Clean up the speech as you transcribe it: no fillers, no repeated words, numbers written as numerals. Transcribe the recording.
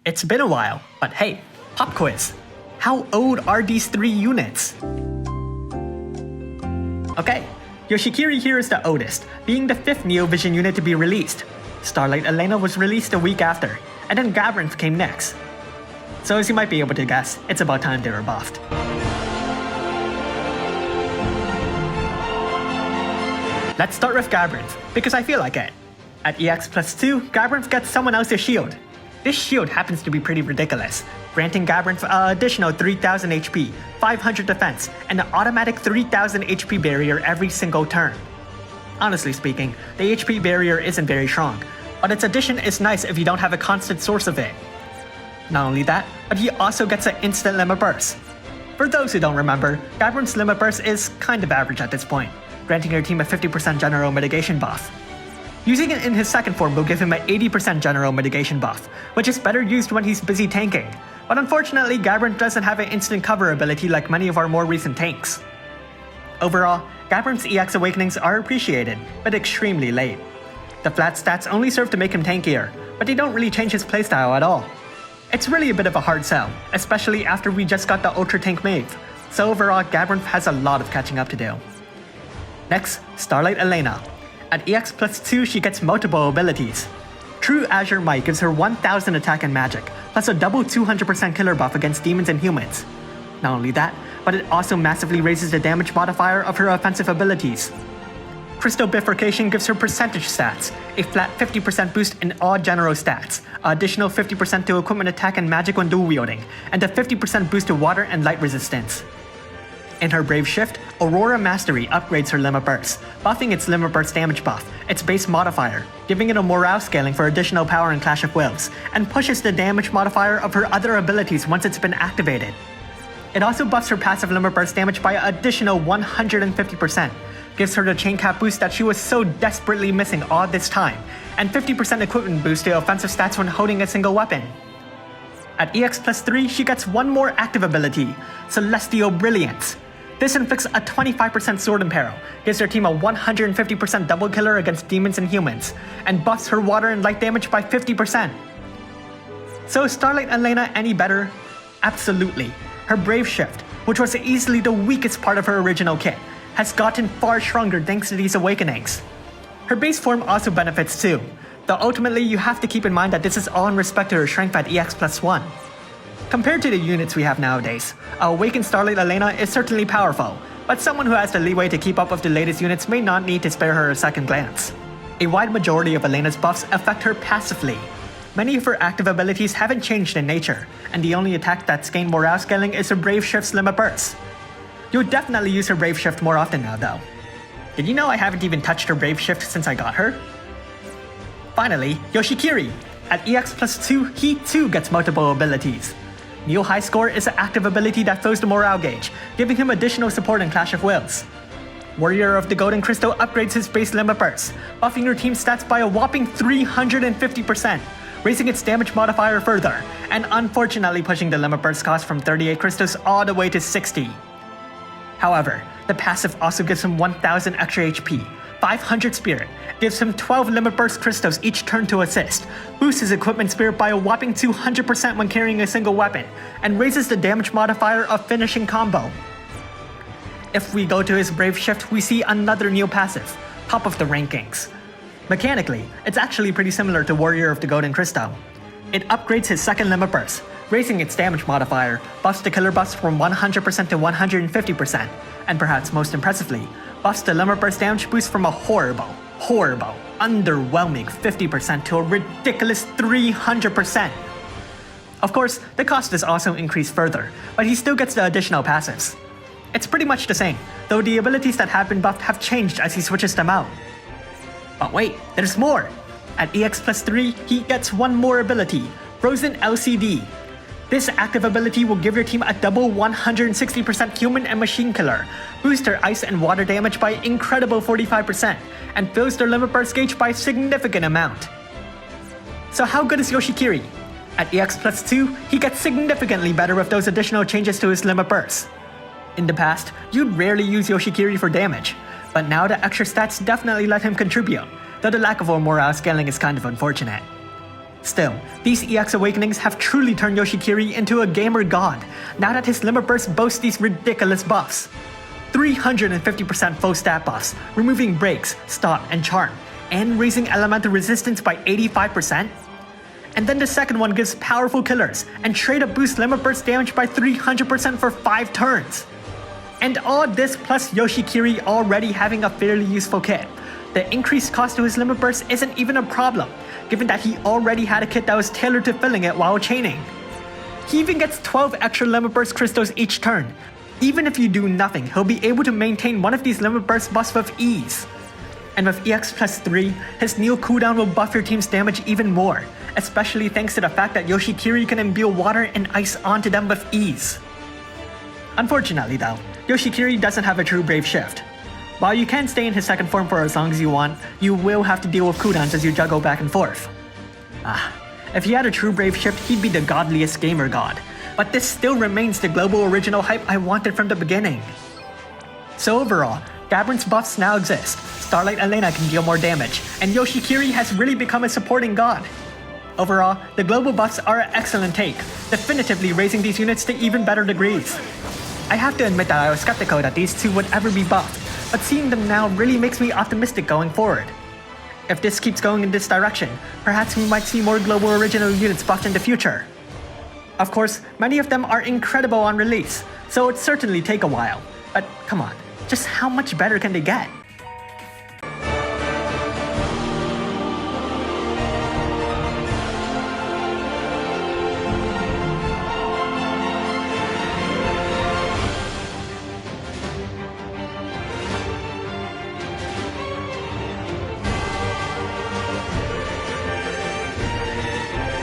It's been a while, but hey, pop quiz. How old are these 3 units? Okay, Yoshikiri here is the oldest, being the 5th Neo Vision unit to be released. Starlight Elena was released a week after, and then Gabranth came next. So as you might be able to guess, it's about time they were buffed. Let's start with Gabranth, because I feel like it. At EX plus 2, Gabranth gets someone else's shield. This shield happens to be pretty ridiculous, granting Gabranth an additional 3000 HP, 500 defense, and an automatic 3000 HP barrier every single turn. Honestly speaking, the HP barrier isn't very strong, but its addition is nice if you don't have a constant source of it. Not only that, but he also gets an instant limit burst. For those who don't remember, Gabranth's limit burst is kind of average at this point, granting your team a 50% general mitigation buff. Using it in his second form will give him an 80% general mitigation buff, which is better used when he's busy tanking, but unfortunately Gabranth doesn't have an instant cover ability like many of our more recent tanks. Overall, Gabranth's EX awakenings are appreciated, but extremely late. The flat stats only serve to make him tankier, but they don't really change his playstyle at all. It's really a bit of a hard sell, especially after we just got the Ultra Tank Mave, so overall Gabranth has a lot of catching up to do. Next, Starlight Elena. At EX plus 2, she gets multiple abilities. True Azure Might gives her 1000 attack and magic, plus a double 200% killer buff against demons and humans. Not only that, but it also massively raises the damage modifier of her offensive abilities. Crystal Bifurcation gives her percentage stats, a flat 50% boost in all general stats, an additional 50% to equipment attack and magic when dual wielding, and a 50% boost to water and light resistance. In her Brave Shift, Aurora Mastery upgrades her limit burst, buffing its limit burst damage buff, its base modifier, giving it a morale scaling for additional power in Clash of Wills, and pushes the damage modifier of her other abilities once it's been activated. It also buffs her passive limit burst damage by an additional 150%, gives her the chain cap boost that she was so desperately missing all this time, and 50% equipment boost to offensive stats when holding a single weapon. At EX plus 3, she gets one more active ability, Celestial Brilliance. This inflicts a 25% sword imperil, gives her team a 150% double killer against demons and humans, and buffs her water and light damage by 50%. So is Starlight Elena any better? Absolutely. Her Brave Shift, which was easily the weakest part of her original kit, has gotten far stronger thanks to these awakenings. Her base form also benefits too, though ultimately you have to keep in mind that this is all in respect to her strength at EX plus 1. Compared to the units we have nowadays, a awakened Starlight Elena is certainly powerful, but someone who has the leeway to keep up with the latest units may not need to spare her a second glance. A wide majority of Elena's buffs affect her passively. Many of her active abilities haven't changed in nature, and the only attack that's gained morale scaling is her Brave Shift's limit burst. You'll definitely use her Brave Shift more often now though. Did you know I haven't even touched her Brave Shift since I got her? Finally, Yoshikiri. At EX plus 2, he too gets multiple abilities. Neo High Score is an active ability that fills the morale gauge, giving him additional support in Clash of Wills. Warrior of the Golden Crystal upgrades his base limit burst, buffing your team's stats by a whopping 350%, raising its damage modifier further, and unfortunately pushing the limit burst cost from 38 crystals all the way to 60. However, the passive also gives him 1000 extra HP, 500 spirit, gives him 12 limit burst crystals each turn to assist, boosts his equipment spirit by a whopping 200% when carrying a single weapon, and raises the damage modifier of finishing combo. If we go to his Brave Shift, we see another new passive, top of the rankings. Mechanically, it's actually pretty similar to Warrior of the Golden Crystal. It upgrades his second limit burst, raising its damage modifier, buffs the killer buffs from 100% to 150%, and perhaps most impressively, buffs the limit burst damage boost from a horrible, underwhelming 50% to a ridiculous 300%. Of course, the cost is also increased further, but he still gets the additional passives. It's pretty much the same, though the abilities that have been buffed have changed as he switches them out. But wait, there's more! At EX plus 3, he gets one more ability, Frozen LCD. This active ability will give your team a double 160% human and machine killer, boost their ice and water damage by incredible 45%, and fills their limit burst gauge by a significant amount. So how good is Yoshikiri? At EX plus 2, he gets significantly better with those additional changes to his limit burst. In the past, you'd rarely use Yoshikiri for damage, but now the extra stats definitely let him contribute, though the lack of morale scaling is kind of unfortunate. Still, these EX awakenings have truly turned Yoshikiri into a gamer god, now that his Limit Burst boasts these ridiculous buffs. 350% full stat buffs, removing breaks, stop, and charm, and raising elemental resistance by 85%. And then the second one gives powerful killers, and trade up boosts Limit Burst damage by 300% for 5 turns. And all this plus Yoshikiri already having a fairly useful kit. The increased cost to his Limit Burst isn't even a problem, given that he already had a kit that was tailored to filling it while chaining. He even gets 12 extra Limit Burst crystals each turn. Even if you do nothing, he'll be able to maintain one of these Limit Burst buffs with ease. And with EX plus 3, his Kneel cooldown will buff your team's damage even more, especially thanks to the fact that Yoshikiri can imbue water and ice onto them with ease. Unfortunately though, Yoshikiri doesn't have a true Brave Shift. While you can stay in his second form for as long as you want, you will have to deal with cooldowns as you juggle back and forth. If he had a true Brave Shift, he'd be the godliest gamer god. But this still remains the global original hype I wanted from the beginning. So overall, Gabranth's buffs now exist, Starlight Elena can deal more damage, and Yoshikiri has really become a supporting god. Overall, the global buffs are an excellent take, definitively raising these units to even better degrees. I have to admit that I was skeptical that these two would ever be buffed, but seeing them now really makes me optimistic going forward. If this keeps going in this direction, perhaps we might see more global original units buffed in the future. Of course, many of them are incredible on release, so it'd certainly take a while. But come on, just how much better can they get?